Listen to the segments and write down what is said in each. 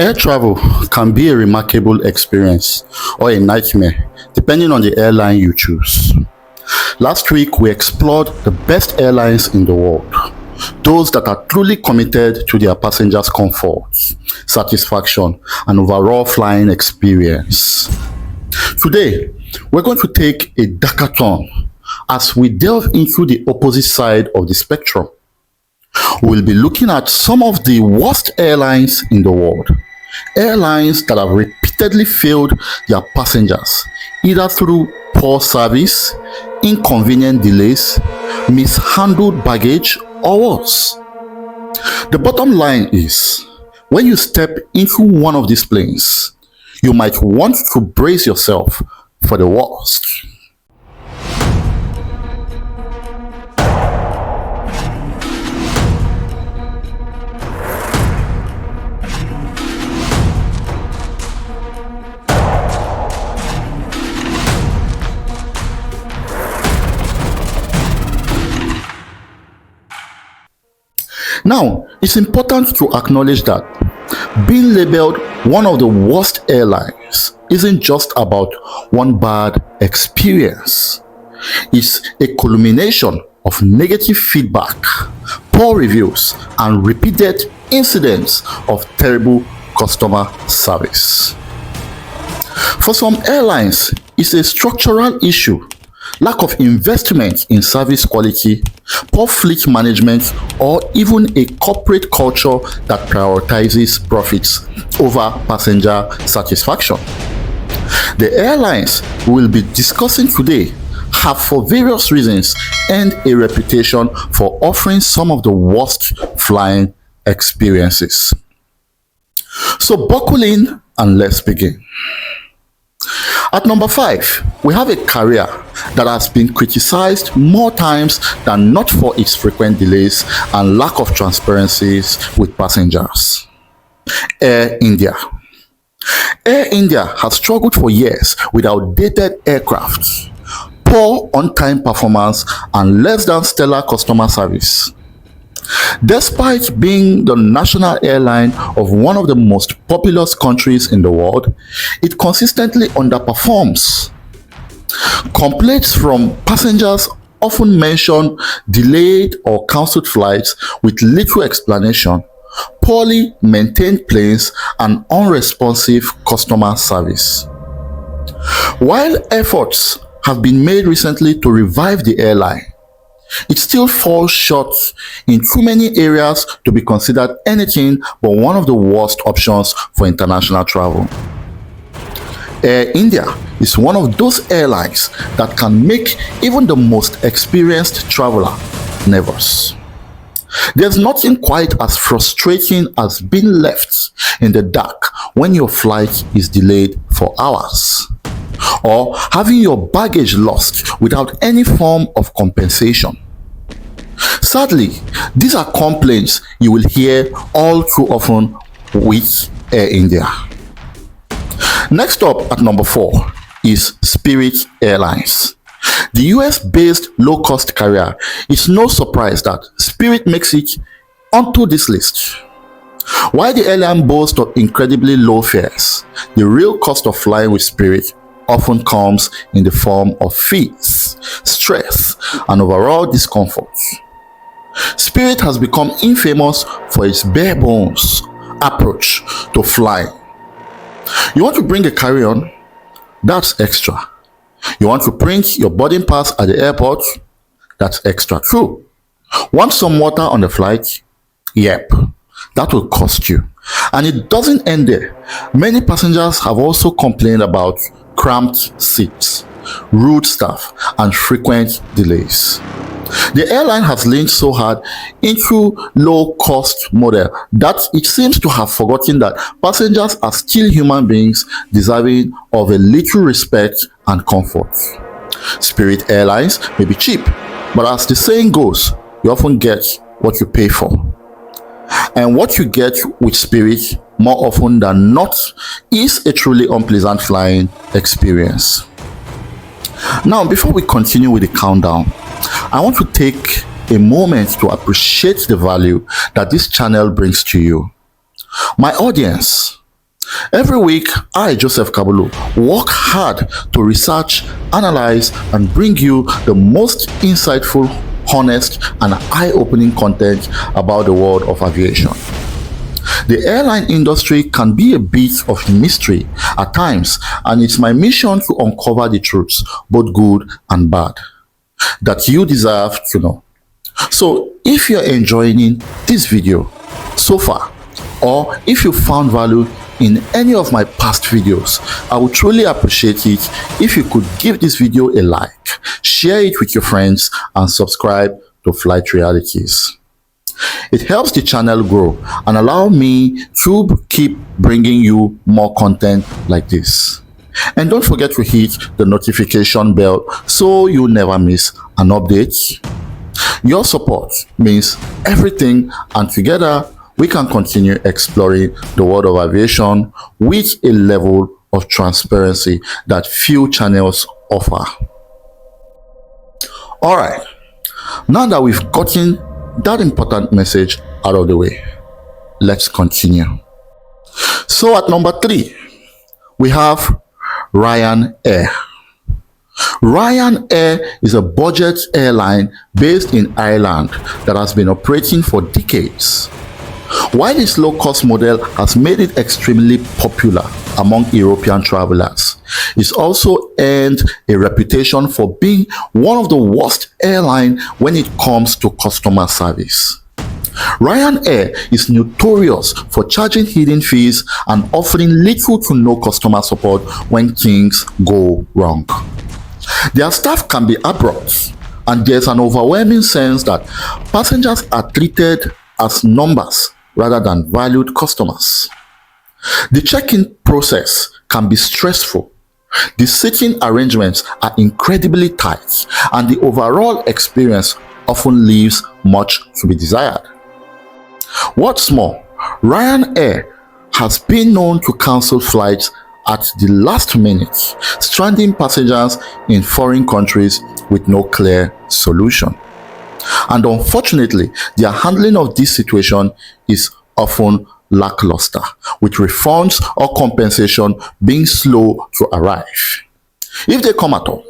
Air travel can be a remarkable experience or a nightmare, depending on the airline you choose. Last week, we explored the best airlines in the world, those that are truly committed to their passengers' comfort, satisfaction, and overall flying experience. Today, we're going to take a darker turn as we delve into the opposite side of the spectrum. We'll be looking at some of the worst airlines in the world. Airlines that have repeatedly failed their passengers, either through poor service, inconvenient delays, mishandled baggage, or worse. The bottom line is, when you step into one of these planes, you might want to brace yourself for the worst. Now, it's important to acknowledge that being labeled one of the worst airlines isn't just about one bad experience. It's a culmination of negative feedback, poor reviews, and repeated incidents of terrible customer service. For some airlines, it's a structural issue. Lack of investment in service quality, poor fleet management, or even a corporate culture that prioritizes profits over passenger satisfaction. The airlines we'll be discussing today have, for various reasons, earned a reputation for offering some of the worst flying experiences. So buckle in and let's begin. At number 5, we have a carrier that has been criticized more times than not for its frequent delays and lack of transparency with passengers. Air India. Air India has struggled for years with outdated aircraft, poor on-time performance, and less than stellar customer service. Despite being the national airline of one of the most populous countries in the world, it consistently underperforms. Complaints from passengers often mention delayed or cancelled flights with little explanation, poorly maintained planes, and unresponsive customer service. While efforts have been made recently to revive the airline, it still falls short in too many areas to be considered anything but one of the worst options for international travel. Air India is one of those airlines that can make even the most experienced traveler nervous. There's nothing quite as frustrating as being left in the dark when your flight is delayed for hours, or having your baggage lost without any form of compensation. Sadly, these are complaints you will hear all too often with Air India. Next up at number 4 is Spirit Airlines. The US-based low-cost carrier. It's no surprise that Spirit makes it onto this list. While the airline boasts of incredibly low fares, the real cost of flying with Spirit often comes in the form of fees, stress, and overall discomfort. Spirit has become infamous for its bare bones approach to flying. You want to bring a carry-on? That's extra. You want to print your boarding pass at the airport? That's extra too. Want some water on the flight? Yep, that will cost you. And it doesn't end there. Many passengers have also complained about cramped seats, rude staff, and frequent delays. The airline has leaned so hard into low-cost model that it seems to have forgotten that passengers are still human beings deserving of a little respect and comfort. Spirit Airlines may be cheap, but as the saying goes, you often get what you pay for. And what you get with Spirit, more often than not, is a truly unpleasant flying experience. Now, before we continue with the countdown, I want to take a moment to appreciate the value that this channel brings to you. My audience, Every week, I, Joseph Kabulu, work hard to research, analyze, and bring you the most insightful, honest, and eye-opening content about the world of aviation. The airline industry can be a bit of a mystery at times, and it's my mission to uncover the truths, both good and bad, that you deserve to know. So, if you're enjoying this video so far, or if you found value in any of my past videos, I would truly appreciate it if you could give this video a like, share it with your friends, and subscribe to Flight Realities. It helps the channel grow and allow me to keep bringing you more content like this. And don't forget to hit the notification bell so you never miss an update. Your support means everything, and together we can continue exploring the world of aviation with a level of transparency that few channels offer. Alright, now that we've gotten that important message out of the way, let's continue. So at number 3, we have Ryanair. Ryanair is a budget airline based in Ireland that has been operating for decades. While this low-cost model has made it extremely popular among European travelers, it's also earned a reputation for being one of the worst airlines when it comes to customer service. Ryanair is notorious for charging hidden fees and offering little to no customer support when things go wrong. Their staff can be abrupt, and there's an overwhelming sense that passengers are treated as numbers rather than valued customers. The check-in process can be stressful. The seating arrangements are incredibly tight, and the overall experience often leaves much to be desired. What's more, Ryanair has been known to cancel flights at the last minute, stranding passengers in foreign countries with no clear solution. And unfortunately, their handling of this situation is often lackluster, with refunds or compensation being slow to arrive, if they come at all.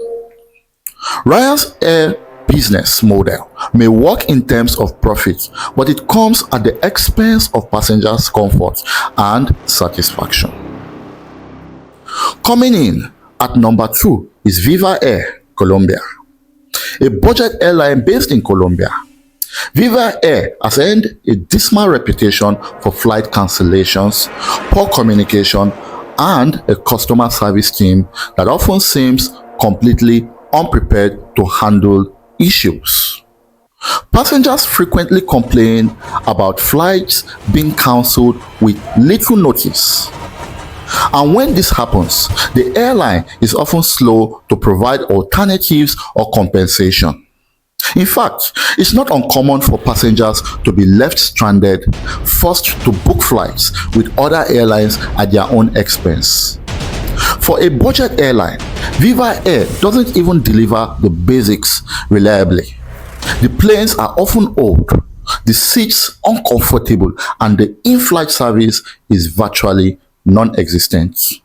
Ryanair's business model may work in terms of profit, but it comes at the expense of passengers' comfort and satisfaction. Coming in at number 2 is Viva Air Colombia, a budget airline based in Colombia. Viva Air has earned a dismal reputation for flight cancellations, poor communication, and a customer service team that often seems completely unprepared to handle issues. Passengers frequently complain about flights being cancelled with little notice. And when this happens, the airline is often slow to provide alternatives or compensation. In fact, it's not uncommon for passengers to be left stranded, forced to book flights with other airlines at their own expense. For a budget airline, Viva Air doesn't even deliver the basics reliably. The planes are often old, the seats uncomfortable, and the in-flight service is virtually non-existent.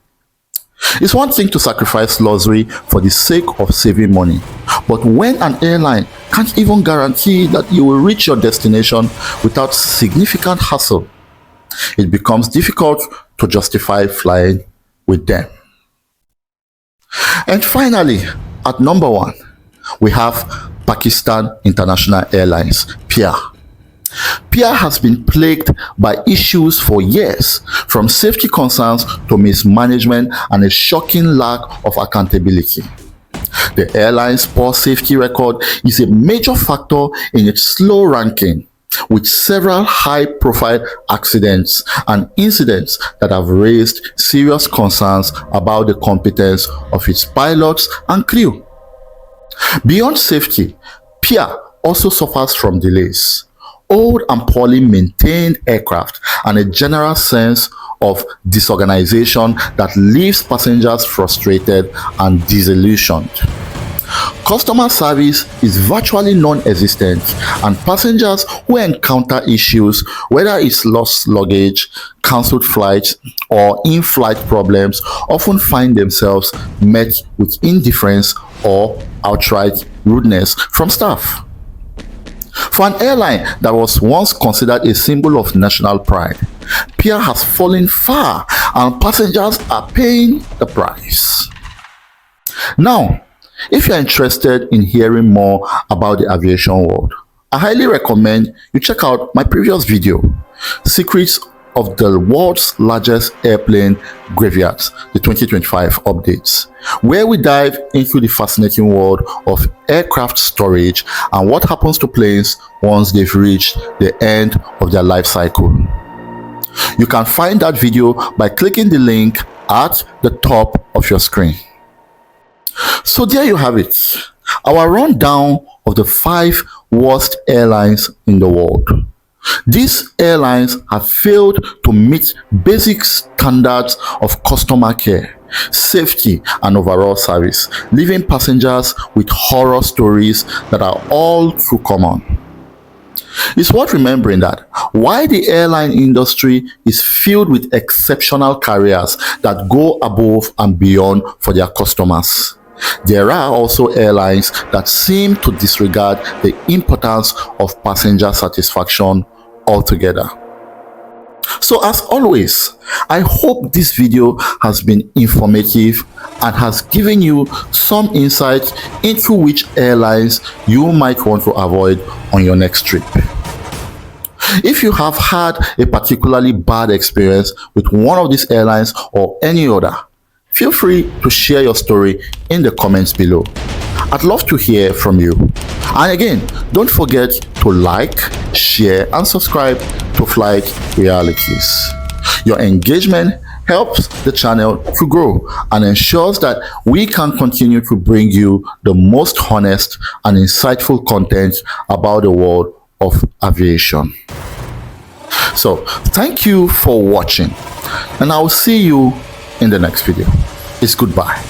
It's one thing to sacrifice luxury for the sake of saving money, but when an airline can't even guarantee that you will reach your destination without significant hassle, it becomes difficult to justify flying with them. And finally, at number 1, we have Pakistan International Airlines, PIA. PIA has been plagued by issues for years, from safety concerns to mismanagement and a shocking lack of accountability. The airline's poor safety record is a major factor in its slow ranking, with several high-profile accidents and incidents that have raised serious concerns about the competence of its pilots and crew. Beyond safety, PIA also suffers from delays, old and poorly maintained aircraft, and a general sense of disorganization that leaves passengers frustrated and disillusioned. Customer service is virtually non-existent, and passengers who encounter issues, whether it's lost luggage, cancelled flights, or in-flight problems, often find themselves met with indifference or outright rudeness from staff. For an airline that was once considered a symbol of national pride, PR has fallen far and passengers are paying the price. Now, if you're interested in hearing more about the aviation world, I highly recommend you check out my previous video, Secrets of the World's Largest Airplane Graveyards, the 2025 updates, where we dive into the fascinating world of aircraft storage and what happens to planes once they've reached the end of their life cycle. You can find that video by clicking the link at the top of your screen. So there you have it, our rundown of the 5 worst airlines in the world. These airlines have failed to meet basic standards of customer care, safety, and overall service, leaving passengers with horror stories that are all too common. It's worth remembering that while the airline industry is filled with exceptional carriers that go above and beyond for their customers, there are also airlines that seem to disregard the importance of passenger satisfaction altogether. So as always, I hope this video has been informative and has given you some insight into which airlines you might want to avoid on your next trip. If you have had a particularly bad experience with one of these airlines or any other, feel free to share your story in the comments below. I'd love to hear from you. And again, don't forget to like, share, and subscribe to Flight Realities. Your engagement helps the channel to grow and ensures that we can continue to bring you the most honest and insightful content about the world of aviation. So, thank you for watching, and I'll see you in the next video. It's goodbye.